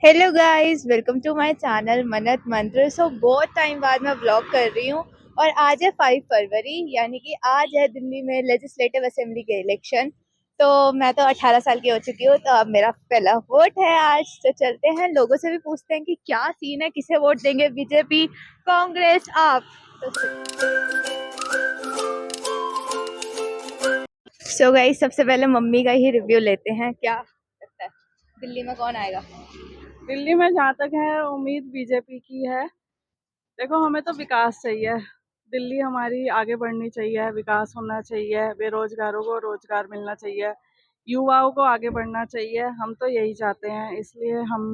Hello guys, welcome to my channel Mannat Mantra. बहुत time बाद मैं व्लॉग कर रही हूँ और आज है 5 फरवरी, यानी कि आज है दिल्ली में लेजिस्लेटिव असेंबली के इलेक्शन। तो मैं तो 18 साल की हो चुकी हूँ, तो अब मेरा पहला वोट है आज। तो चलते हैं, लोगों से भी पूछते हैं कि क्या सीन है, किसे वोट देंगे, बीजेपी, कांग्रेस, आप। सो गाइस, सबसे पहले मम्मी का ही रिव्यू लेते हैं। क्या लगता है दिल्ली में कौन आएगा? दिल्ली में जहाँ तक है उम्मीद बीजेपी की है। देखो, हमें तो विकास चाहिए। दिल्ली हमारी आगे बढ़नी चाहिए, विकास होना चाहिए, बेरोजगारों को रोजगार मिलना चाहिए, युवाओं को आगे बढ़ना चाहिए। हम तो यही चाहते हैं, इसलिए हम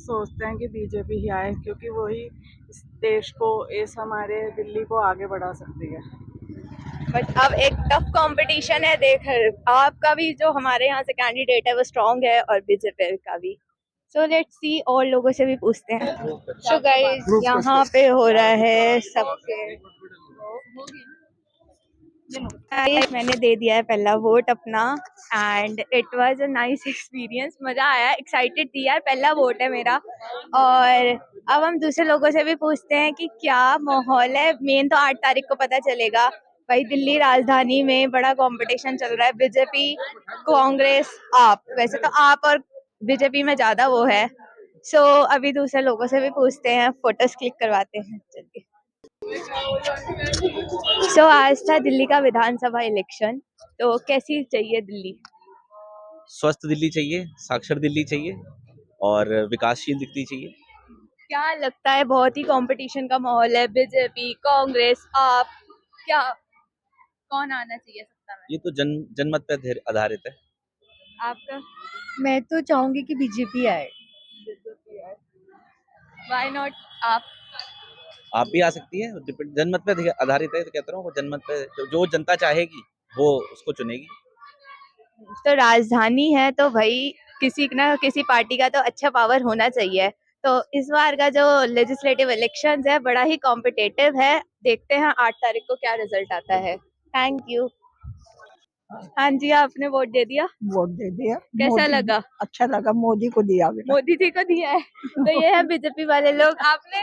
सोचते हैं कि बीजेपी ही आए, क्योंकि वही इस देश को, इस हमारे दिल्ली को आगे बढ़ा सकती है। बट अब एक टफ कंपटीशन है। देख, आपका भी जो हमारे यहाँ से कैंडिडेट है वो स्ट्रांग है और बीजेपी का भी। सो लेट्स सी, और लोगों से भी पूछते हैं। सो गाइस, यहाँ पे हो रहा है सबके। मैंने दे दिया है पहला वोट अपना and it was a nice experience. मजा आया, एक्साइटेड थी यार, पहला वोट है मेरा। और अब हम दूसरे लोगों से भी पूछते हैं कि क्या माहौल है। मेन तो 8 तारीख को पता चलेगा। भाई, दिल्ली राजधानी में बड़ा कंपटीशन चल रहा है, बीजेपी, कांग्रेस, आप। वैसे तो आप और बीजेपी में ज्यादा वो है। सो अभी दूसरे लोगों से भी पूछते हैं, फोटोज क्लिक करवाते हैं, चलिए। आज था दिल्ली का विधानसभा इलेक्शन। तो कैसी चाहिए दिल्ली? स्वस्थ दिल्ली चाहिए, साक्षर दिल्ली चाहिए और विकासशील दिल्ली चाहिए। क्या लगता है, बहुत ही कंपटीशन का माहौल है, बीजेपी, कांग्रेस, आप, क्या कौन आना चाहिए सत्ता में? ये तो जनमत पर आधारित है। आपका? मैं तो चाहूंगी कि बीजेपी आए। Why not? आप भी आ सकती है, जनमत पे आधारित है। तो कहता रहा हूँ, वो जनमत पे जो जनता चाहेगी वो उसको चुनेगी। तो राजधानी है तो भाई किसी ना किसी पार्टी का तो अच्छा पावर होना चाहिए। तो इस बार का जो लेजिस्लेटिव इलेक्शंस है बड़ा ही कॉम्पिटिटिव है। देखते हैं 8 तारीख को क्या रिजल्ट आता है। Thank you. हाँ जी, आपने वोट दे दिया? वोट दे दिया। कैसा लगा? अच्छा लगा, मोदी को दिया बेटा। मोदी जी को दिया है। तो ये है बीजेपी वाले लोग। आपने?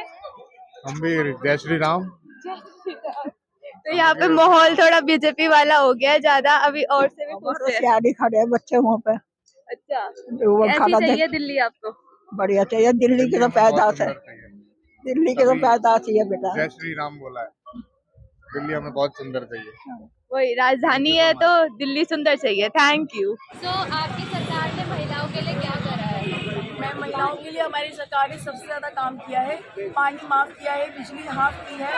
हम भी जय श्री राम। तो यहाँ पे माहौल थोड़ा बीजेपी वाला हो गया है ज्यादा। अभी और से भी पूछते हैं। सियारी खड़े हैं बच्चे वहाँ पे। अच्छा, वो ऐसी खाना चाहिए दिल्ली आपको? बढ़िया चाहिए। दिल्ली की तो पैदाश है, दिल्ली की तो पैदाश ही है बेटा। जय श्री राम बोला है। दिल्ली हमें बहुत सुंदर चाहिए। वही राजधानी है तो दिल्ली सुंदर चाहिए। Thank you. सो आपकी सरकार ने महिलाओं के लिए क्या करा है? मैं महिलाओं के लिए, हमारी सरकार ने सबसे ज़्यादा काम किया है। पानी माफ़ किया है, बिजली हाफ की है।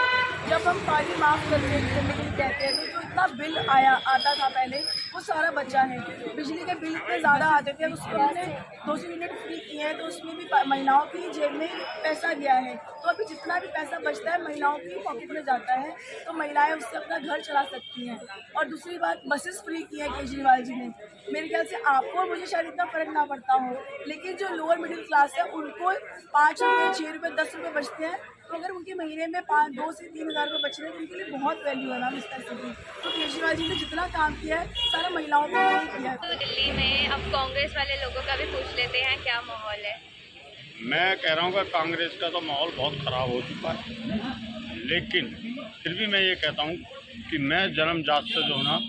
जब हम पानी माफ़ करने के लिए कहते हैं तो जो इतना बिल आता था पहले, वो सारा बचा है। बिजली के बिल इतने ज़्यादा आते थे, उसको हमने 200 यूनिट फ्री किए हैं, तो उसमें भी महिलाओं की जेब में पैसा गया है। तो अभी जितना भी पैसा बचता है महिलाओं की पॉकेट में जाता है, तो महिलाएं उससे अपना घर चला सकती हैं। और दूसरी बात, बसेस फ्री की है केजरीवाल जी ने। मेरे ख्याल से आपको और मुझे शायद इतना फर्क ना पड़ता हो, लेकिन जो लोअर मिडिल क्लास है उनको 5 रुपये, 6 रुपये, 10 रुपये बचते हैं। तो अगर उनके महीने में 2 से 3 हज़ार रुपये बच रहे हैं तो उनके लिए बहुत वैल्यू है मैम इस पैसे की। तो केजरीवाल जी ने जितना काम किया है सारा महिलाओं के लिए किया है। तो दिल्ली में अब कांग्रेस वाले लोगों का भी पूछ लेते हैं, क्या माहौल है? मैं कह रहा हूँ कि कांग्रेस का तो माहौल बहुत ख़राब हो चुका है, लेकिन फिर भी मैं ये कहता हूँ कि मैं जन्मजात से जो ना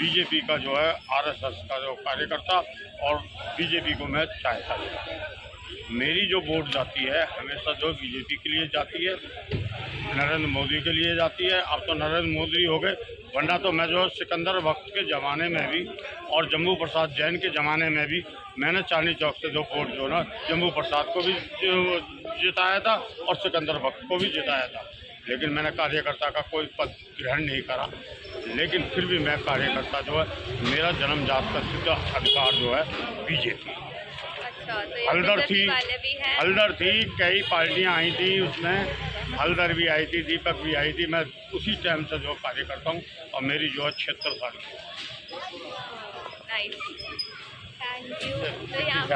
बीजेपी का जो है, आरएसएस का जो कार्यकर्ता, और बीजेपी को मैं चाहता हूँ। मेरी जो वोट जाती है हमेशा जो बीजेपी के लिए जाती है, नरेंद्र मोदी के लिए जाती है। अब तो नरेंद्र मोदी हो गए, वरना तो मैं जो सिकंदर वक्त के ज़माने में भी और जम्मू प्रसाद जैन के ज़माने में भी मैंने चांदनी चौक से जो वोट जो ना जम्मू प्रसाद को भी जिताया था और सिकंदर वक्त को भी जिताया था। लेकिन मैंने कार्यकर्ता का कोई पद ग्रहण नहीं करा, लेकिन फिर भी मैं कार्यकर्ता जो है, मेरा जन्मजात का सिद्ध अधिकार जो है बीजेपी। अच्छा, तो ये हल्दर बीजेपी थी, वाले भी हैं। हल्दर थी, कई पार्टियां आई थी उसमें, हल्दर भी आई थी, दीपक भी आई थी। मैं उसी टाइम से जो कार्य करता हूँ और मेरी जो है 76 साल की। Nice, thank you. तो यहाँ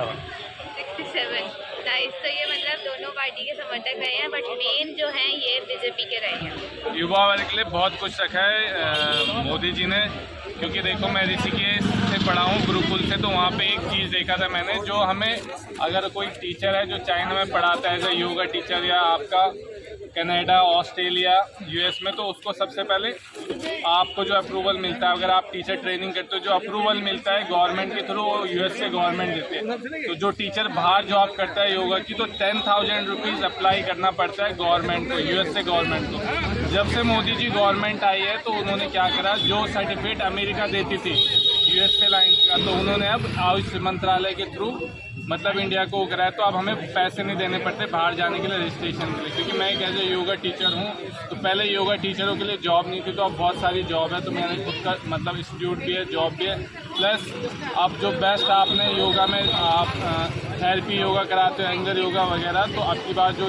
67 नाइस। तो ये मतलब दोनों पार्टी के समर्थक रहे हैं, बट मेन जो हैं ये बीजेपी के रहे हैं। युवा वर्ग के लिए बहुत कुछ रखा है मोदी जी ने, क्योंकि देखो, मैं ऋषिकेश से पढ़ा हूँ गुरुकुल से, तो वहाँ पे एक चीज़ देखा था मैंने, जो हमें अगर कोई टीचर है जो चाइना में पढ़ाता है, जैसे योगा टीचर या आपका कनाडा, ऑस्ट्रेलिया, यूएस में, तो उसको सबसे पहले आपको जो अप्रूवल मिलता है, अगर आप टीचर ट्रेनिंग करते हो, जो अप्रूवल मिलता है गवर्नमेंट के थ्रू, वो यूएस से गवर्नमेंट देते हैं। तो जो टीचर बाहर जॉब करता है योगा की, तो 10,000 रुपीज़ अप्लाई करना पड़ता है गवर्नमेंट को, यूएस से गवर्नमेंट को। जब से मोदी जी गवर्नमेंट आई है, तो उन्होंने क्या करा, जो सर्टिफिकेट अमेरिका देती थी यूएस के लाइन्स का, तो उन्होंने अब आयुष मंत्रालय के थ्रू मतलब इंडिया को कराया। तो अब हमें पैसे नहीं देने पड़ते बाहर जाने के लिए, रजिस्ट्रेशन के लिए। क्योंकि मैं एक एज ए योगा टीचर हूँ, तो पहले योगा टीचरों के लिए जॉब नहीं थी, तो अब बहुत सारी जॉब है। तो मेरा खुद का मतलब इंस्टीट्यूट भी है, जॉब भी है, प्लस अब जो बेस्ट आपने योगा में आप थेरेपी योगा कराते हो, एंगर योगा वगैरह, तो अब की बार जो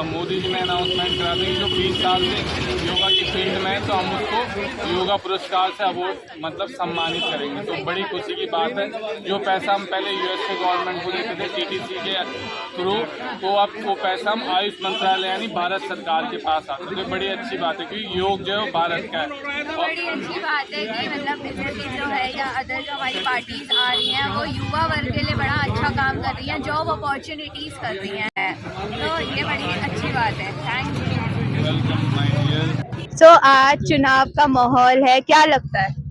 मोदी जी ने अनाउंसमेंट करा दी, जो 20 साल से योगा की फील्ड में है, तो हम उसको योगा पुरस्कार से अवार्ड मतलब सम्मानित करेंगे। तो बड़ी खुशी की बात है। जो पैसा हम पहले यूएस से गवर्नमेंट को देते थे टीटीसी के थ्रू, तो अब वो पैसा हम आयुष मंत्रालय यानी भारत सरकार के पास आता है। तो बड़ी अच्छी बात है, क्योंकि योग जो है भारत का है। बड़ी अच्छी बात है कि मतलब बीजेपी जो है या अदर जो हमारी पार्टीज आ रही हैं, वो युवा वर्ग के लिए बड़ा अच्छा काम कर रही हैं, जॉब अपॉर्चुनिटीज़ कर रही हैं, तो ये बड़ी अच्छी बात है। Thank you. Welcome my dear. So आज चुनाव का माहौल है, क्या लगता है?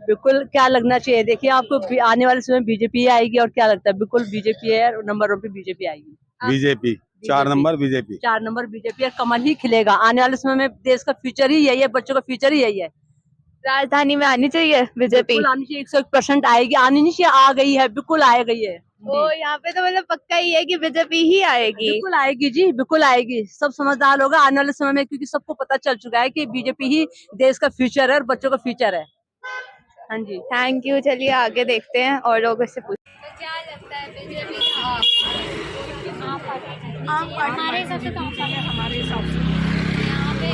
बिल्कुल क्या लगना चाहिए, देखिए आपको आने वाले समय बीजेपी आएगी, और क्या लगता है, बिल्कुल बीजेपी है, नंबर 1 पे बीजेपी आएगी। BJP 4 number BJP 4 number BJP है, कमल ही खिलेगा आने वाले समय में। देश का फ्यूचर ही यही है, बच्चों का फ्यूचर ही यही है। राजधानी में आनी चाहिए बीजेपी। बिल्कुल आनी चाहिए, 101% आएगी, आनी नहीं चाहिए, आ गई है, बिल्कुल आ गई है। वो यहाँ पे तो मतलब पक्का ही है कि बीजेपी ही आएगी। बिल्कुल आएगी जी, बिल्कुल आएगी। सब समझदार होगा आने वाले समय में, क्योंकि सबको पता चल चुका है कि बीजेपी ही देश का फ्यूचर है और बच्चों का फ्यूचर है। हाँ जी, थैंक यू। चलिए आगे देखते हैं और लोगों से पूछते हैं। तो क्या लगता है बीजेपी आम पार्टी हमारे हिसाब से, तो हमारे हिसाब से यहाँ पे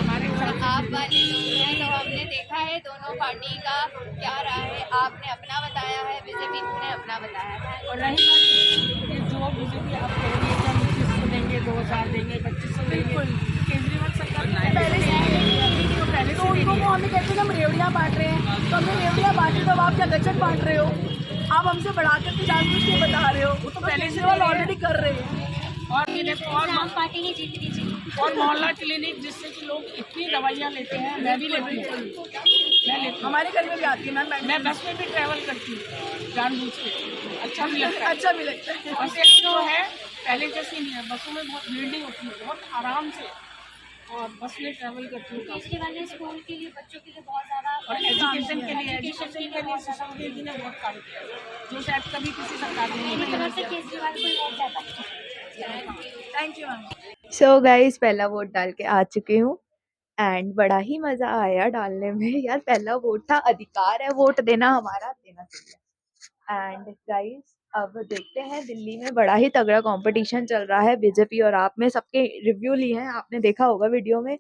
आप वाले लोग हैं, तो हमने देखा है दोनों पार्टी का क्या रहा है। आपने अपना बताया है, बीजेपी ने अपना बताया है। और रही बात जो बीजेपी आप कहेंगे कि हम 2100 देंगे, 2000 देंगे, 2500 देंगे, केजरीवाल सरकार ने पहले तो उनको वो हमें कहते हैं हम रेवड़ियाँ बांट रहे हैं, तो हमने रेवड़ियाँ बांटी, तो आप क्या गचक बांट रहे हो? आप हमसे बढ़ा करके जानबूझ के बता रहे हो, वो तो केजरीवाल ऑलरेडी कर रहे हैं। और आम पार्टी ही जीत लीजिए। और मोहल्ला क्लिनिक, जिससे कि लोग इतनी दवाइयाँ लेते हैं, मैं भी लेती हूँ, मैं लेती हूँ, हमारे घर में भी आती है। मैं बस में भी ट्रैवल करती हूँ जानबूझ के, अच्छा भी लगता है, अच्छा भी लगता है। बस एक जो है पहले जैसी नहीं है, बसों में बहुत भीड़ नहीं होती है, बहुत आराम से, और बस में ट्रैवल करती हूँ। केजरीवाल ने स्कूल के लिए, बच्चों के लिए बहुत ज़्यादा, और एजुकेशन के लिए सुशांत जी ने बहुत काम किया, जो शायद कभी किसी सरकार ने नहीं किया। तरफ से केजरीवाल को वोट जाता है। Thank you ma'am. So guys, पहला वोट डाल के आ चुकी हूँ एंड बड़ा ही मजा आया डालने में। यार पहला वोट था, अधिकार है वोट देना, हमारा देना चाहिए। एंड गाइस अब देखते हैं, दिल्ली में बड़ा ही तगड़ा कंपटीशन चल रहा है बीजेपी और आप में। सबके रिव्यू लिए हैं, आपने देखा होगा वीडियो में।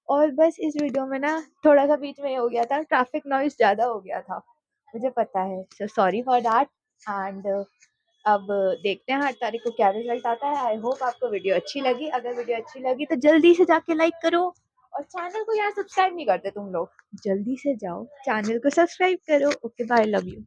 और बस इस वीडियो में ना थोड़ा सा बीच में ये हो गया था, ट्रैफिक नॉइस ज़्यादा हो गया था, मुझे पता है, so sorry for that. And अब देखते हैं 8 तारीख को क्या रिजल्ट आता है। आई होप आपको वीडियो अच्छी लगी। अगर वीडियो अच्छी लगी तो जल्दी से जाके लाइक करो, और चैनल को यार सब्सक्राइब नहीं करते तुम लोग, जल्दी से जाओ चैनल को सब्सक्राइब करो। Okay bye, love you.